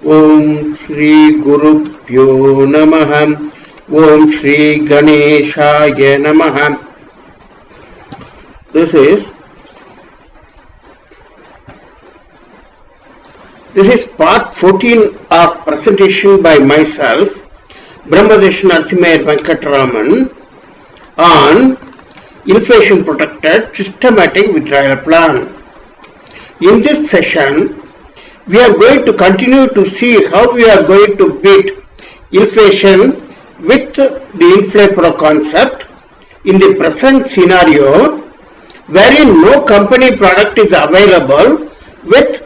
Om Shri Gurubhyo Namaha. Om Shri Ganeshaya Namaha. This is part 14 of presentation by myself, Brahmadesh Narasimha Venkataraman, on inflation protected systematic withdrawal plan. In this session, we are going to continue to see how we are going to beat inflation with the INFLAPRO concept in the present scenario, wherein no company product is available with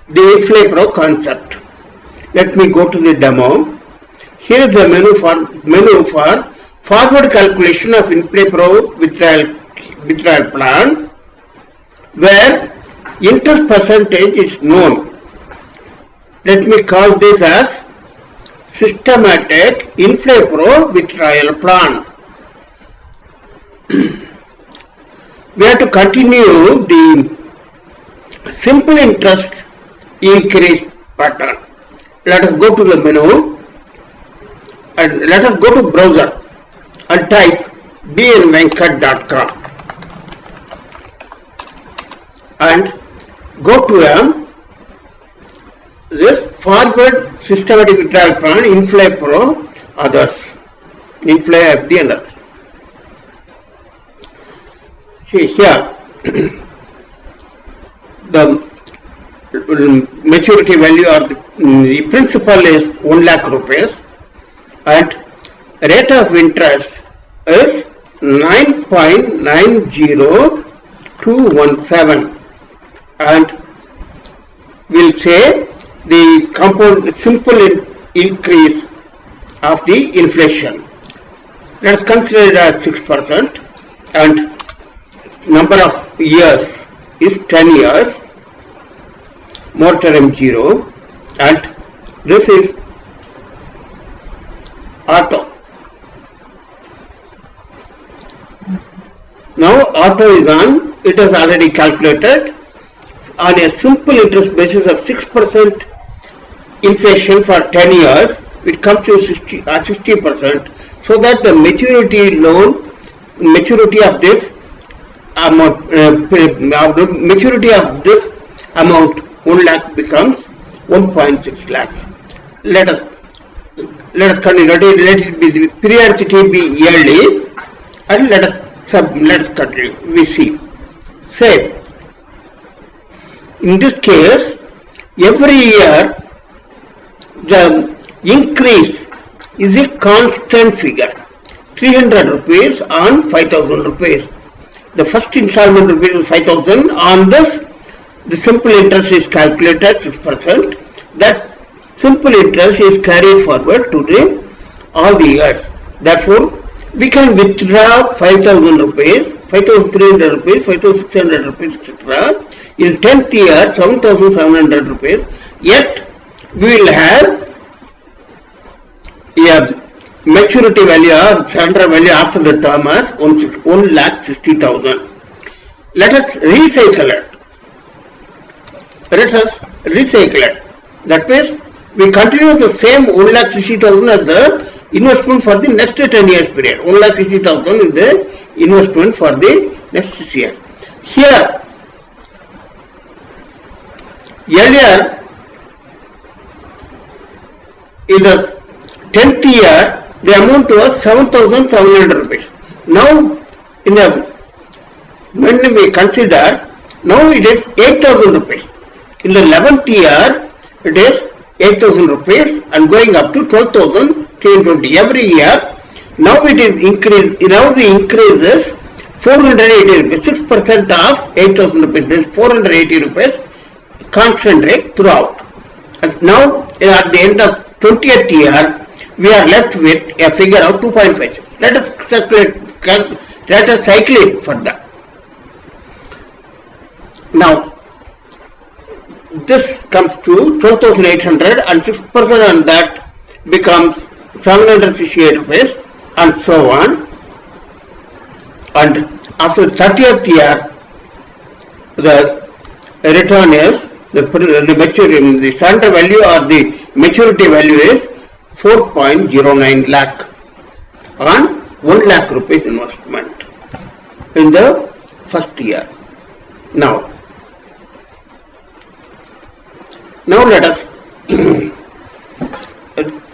the INFLAPRO concept. Let me go to the demo. Here is the menu for forward calculation of INFLAPRO withdrawal plan, where interest percentage is known. Let me call this as systematic INFLAPRO withdrawal plan. We have to continue the simple interest increase pattern. Let us go to the menu and let us go to browser and type bnvenkat.com and go to this forward systematic withdrawal plan, INFLAPRO, others, INFLAFD and others. See here, the maturity value or the principal is 1 lakh rupees and rate of interest is 9.90217, and we'll say the compound simple increase of the inflation. Let us consider it as 6% and number of years is 10 years, moratorium 0, and this is auto. Now auto is on, it is already calculated on a simple interest basis of 6% inflation for 10 years, it comes to 60%, so that the maturity of this amount 1 lakh becomes 1.6 lakhs. Let us continue. Let it be the periodicity be yearly, and let us continue. We see. Say, in this case, every year the increase is a constant figure, 300 rupees on 5,000 rupees. The first installment rupees is 5,000. On this, the simple interest is calculated 6%. That simple interest is carried forward to all the years. Therefore, we can withdraw 5,000 rupees, 5,300 rupees, 5,600 rupees, etc. In 10th year, 7,700 rupees. Yet, we will have a maturity value or surrender value after the term as 1,60,000. Let us recycle it. That means we continue the same 1,60,000 as the investment for the next 10 years period. 1,60,000 is the investment for the next year. Here, earlier in the 10th year, the amount was 7,700 rupees. Now, when we consider, now it is 8,000 rupees. In the 11th year, it is 8,000 rupees and going up to 12,320 every year. Now it is increased. Now the increase is 480 rupees. 6% of 8,000 rupees. This is 480 rupees constant rate throughout. And now at the end of 20th year, we are left with a figure of 2.56. Let us cycle it for that. Now, this comes to 12,800 and 6% on that becomes 768 rupees and so on. And after 30th year, the return is the surrender value or the maturity value is 4.09 lakh on 1 lakh rupees investment in the first year. Now let us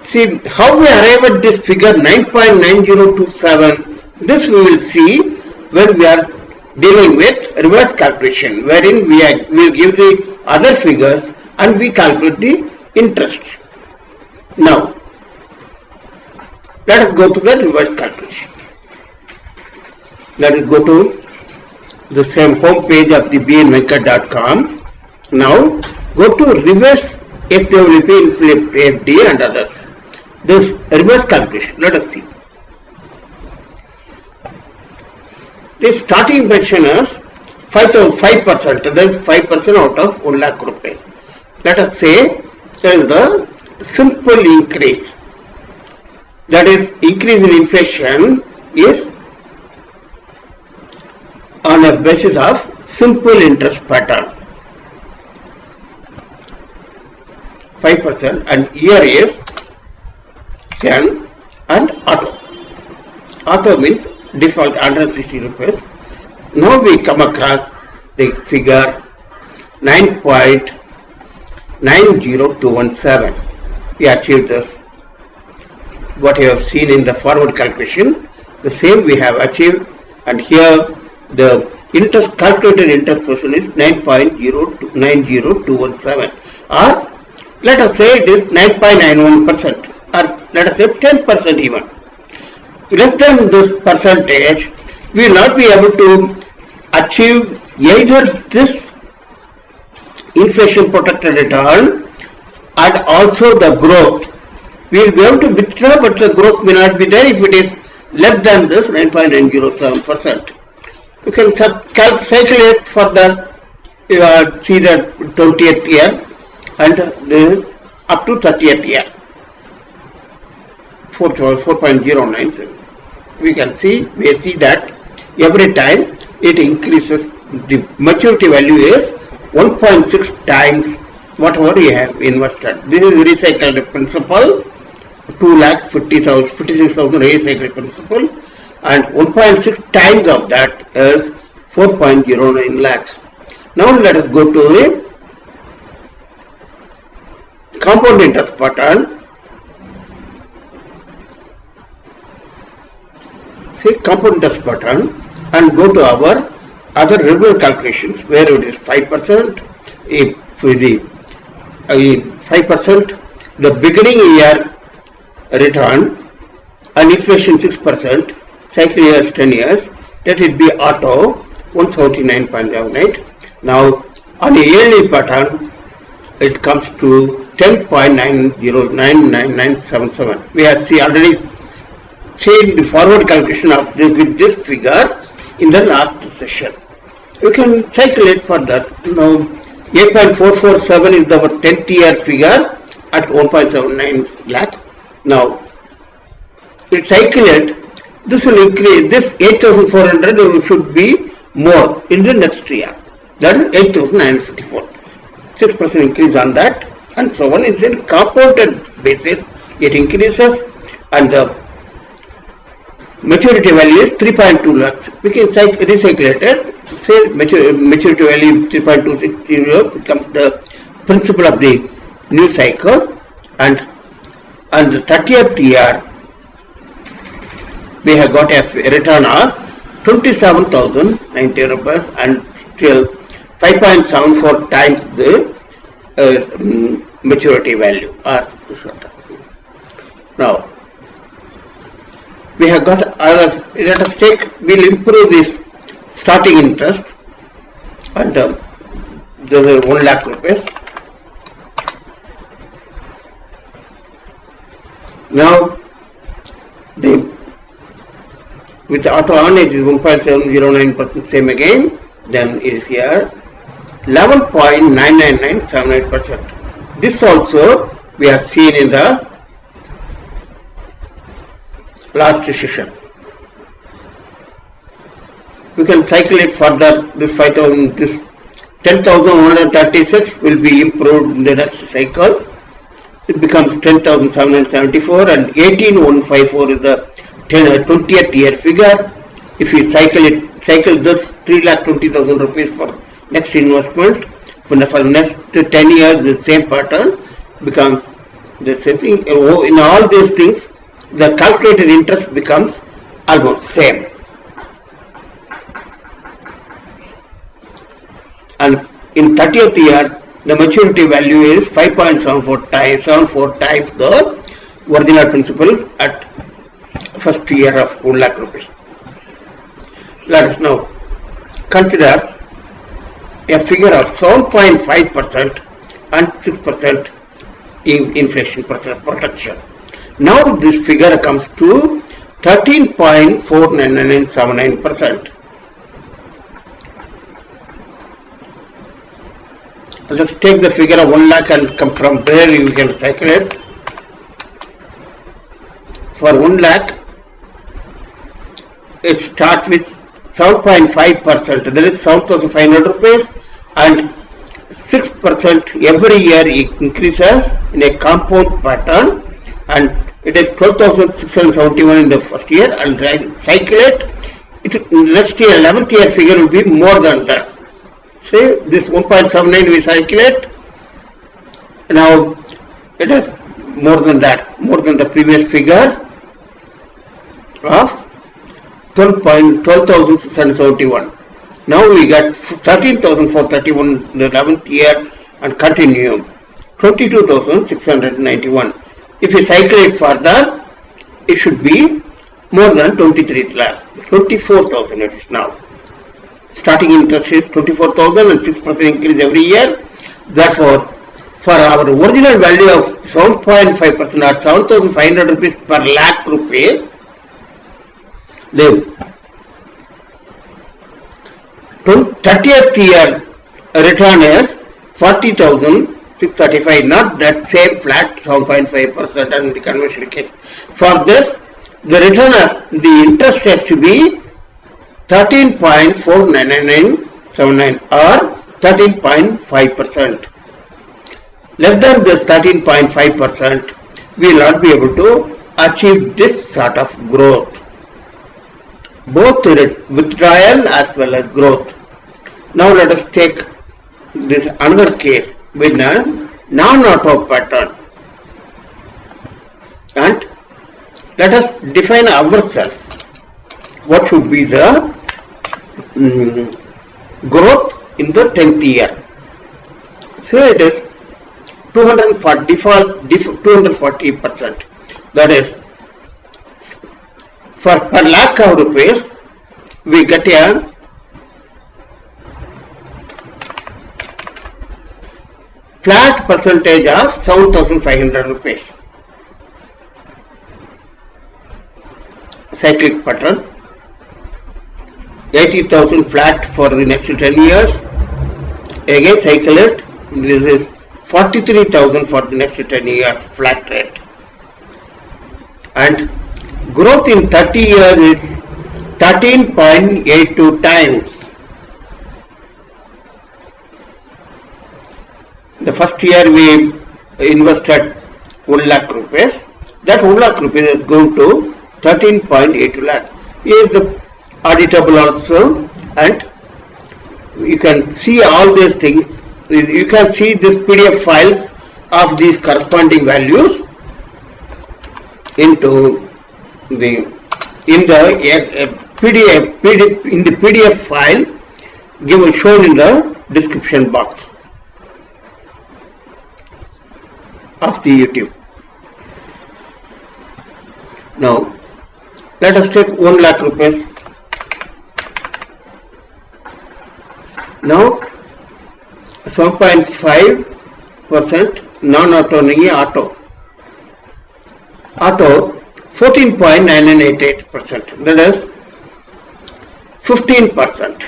see how we arrive at this figure 9.9027. This we will see when we are dealing with reverse calculation, wherein we will give the other figures and we calculate the interest. Now let us go to the reverse calculation. Let us go to the same home page of the bnvenkat.com. Now go to reverse SWP, INFLAPRO and others. This reverse calculation, let us see. The starting pension is 5%, that is 5% out of 1 lakh rupees. Let us say there is the simple increase, that is increase in inflation is on a basis of simple interest pattern, 5%, and year is 10, and auto means default 160 rupees. Now we come across the figure 9.90217. We achieved this. What you have seen in the forward calculation, the same we have achieved, and here the interest calculated interest portion is 9.90217, or let us say it is 9.91%, or let us say 10% even. Less than this percentage, we will not be able to achieve either this inflation protected return and also the growth. We will be able to withdraw, but the growth may not be there if it is less than this 9.907%. You can calculate for the see the 20th year and up to 30th year, 4.09. We see that every time it increases, the maturity value is 1.6 times whatever you have invested. This is recycled principal, 2,56,000 recycled principal, and 1.6 times of that is 4.09 lakhs. Now let us go to the compound interest pattern. See compound interest pattern and go to our other regular calculations where it is 5%. If the 5%, the beginning year return and inflation 6%, cycle years 10 years, let it be auto 139.78. Now on a yearly pattern it comes to 10.9099977. We have already seen the forward calculation of this with this figure in the last session. You can calculate for that. Now 8.447 is our 10th year figure at 1.79 lakh. Now it calculate, this will increase, this 8,400 should be more in the next year, that is 8,954, 6% increase on that, and so on. It's in compounded basis, it increases, and the maturity value is 3.2 lakhs. We can recycle it. Say maturity value 3.260 becomes the principal of the new cycle, and the 30th year we have got a return of 27,090 rupees and still 5.74 times the maturity value. Now we have got other, let us take, we will improve this starting interest and the 1 lakh rupees. Now with the auto on it is 1.709%, same again, then is here 11.99978%. This also we have seen in the last session. We can cycle it further. This 5,000, this 10,136 will be improved in the next cycle. it becomes 10,774, and 18,154 is the 20th year figure. If you cycle this 3,20,000 rupees for next investment, for the next 10 years, the same pattern becomes the same thing. In all these things, the calculated interest becomes almost same. And in 30th year, the maturity value is 5.74 times the original principal at first year of 1 lakh rupees. Let us now consider a figure of 7.5% and 6% in inflation protection. Now this figure comes to 13.4979%. Let's take the figure of 1 lakh and come from there you can cycle it. For 1 lakh, it starts with 7.5%, that is 7,500 rupees, and 6% every year it increases in a compound pattern, and it is 12,671 in the first year, and cycle it, next year 11th year figure will be more than that. Say this 1.79 we cycle it, now it is more than that, more than the previous figure of 12,671. Now we got 13,431 in the 11th year and continue 22,691. If you cycle it further, it should be more than 24,000 it is now. Starting interest is 24,000 and 6% increase every year. Therefore, for our original value of 7.5% or 7,500 rupees per lakh rupees, the 30th year return is 40,635, not that same flat 7.5% in the conventional case. For this, the return of the interest has to be 13.49979 or 13.5%. Less than this 13.5%, we will not be able to achieve this sort of growth, both withdrawal as well as growth. Now let us take this another case with a non-auto pattern, and let us define ourselves what should be the growth in the 10th year. So it is 240%. That is, for per lakh of rupees, we get a flat percentage of 7,500 rupees. Cyclic pattern. 80,000 flat for the next 10 years. Again cycle it. This is 43,000 for the next 10 years flat rate. And growth in 30 years is 13.82 times. The first year we invested 1 lakh rupees. That 1 lakh rupees is going to 13.82 lakh. Here is the auditable also, and you can see all these things. You can see this PDF files of these corresponding values into the PDF file shown in the description box of the YouTube. Now let us take 1 lakh rupees. Now 7.5% non-auto नहीं है, auto 14.9988%, that is 15%.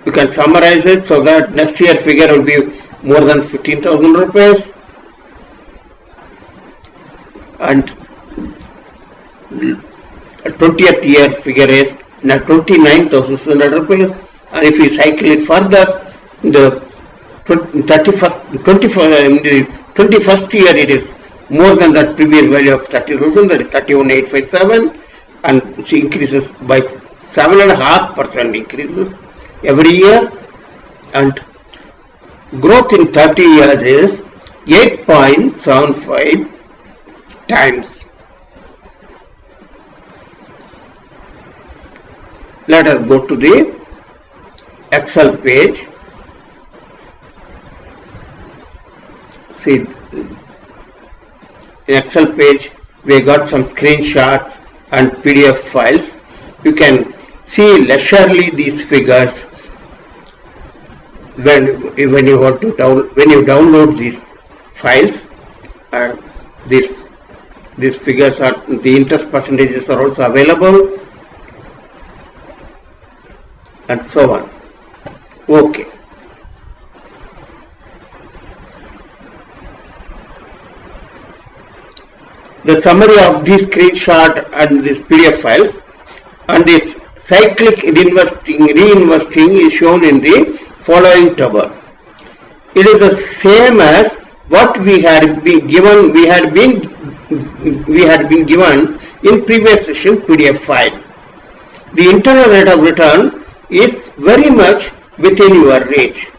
You can summarize it so that next year figure will be more than 15,000 rupees, and 20th year figure is now 29,600 rupees. And if we cycle it further, the 21st year it is more than that previous value of 30,000, that is 31,857, and it increases by 7.5% increases every year, and growth in 30 years is 8.75 times. Let us go to the Excel page. See, in Excel page we got some screenshots and PDF files. You can see leisurely these figures when you want to download these files. These figures are, the interest percentages are also available, and so on. Okay. The summary of this screenshot and this PDF files and its cyclic reinvesting is shown in the following table. It is the same as what we had been given. We had been given in previous session PDF file. The internal rate of return is very much within your range.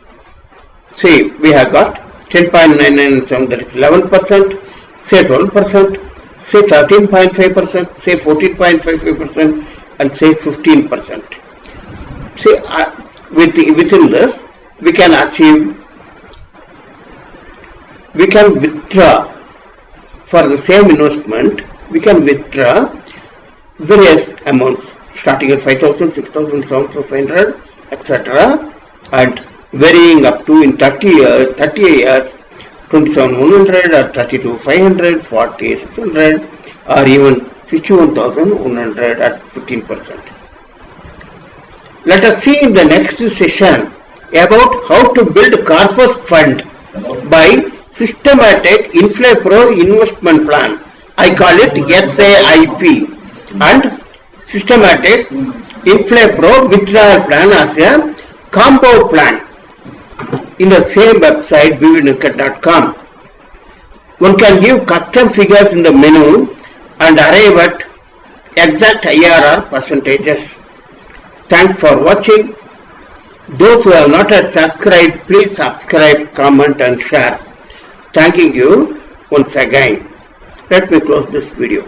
See, we have got 10.997, that is 11%, say 12%, say 13.5%, say 14.55%, and say 15%. See, within this, we can withdraw for the same investment. We can withdraw various amounts starting at 5,000, 6,000, 7,500, etc., and varying up to in 30 years, 27,100 or 32,500, 40,600, or even 61,100 at 15%. Let us see in the next session about how to build corpus fund by systematic INFLAPRO investment plan. I call it SAIP, and systematic INFLAPRO withdrawal plan as a combo plan in the same website vividvenkat.com. One can give custom figures in the menu and arrive at exact IRR percentages. Thanks for watching. Those who have not yet subscribed, please subscribe, comment and share. Thanking you once again. Let me close this video.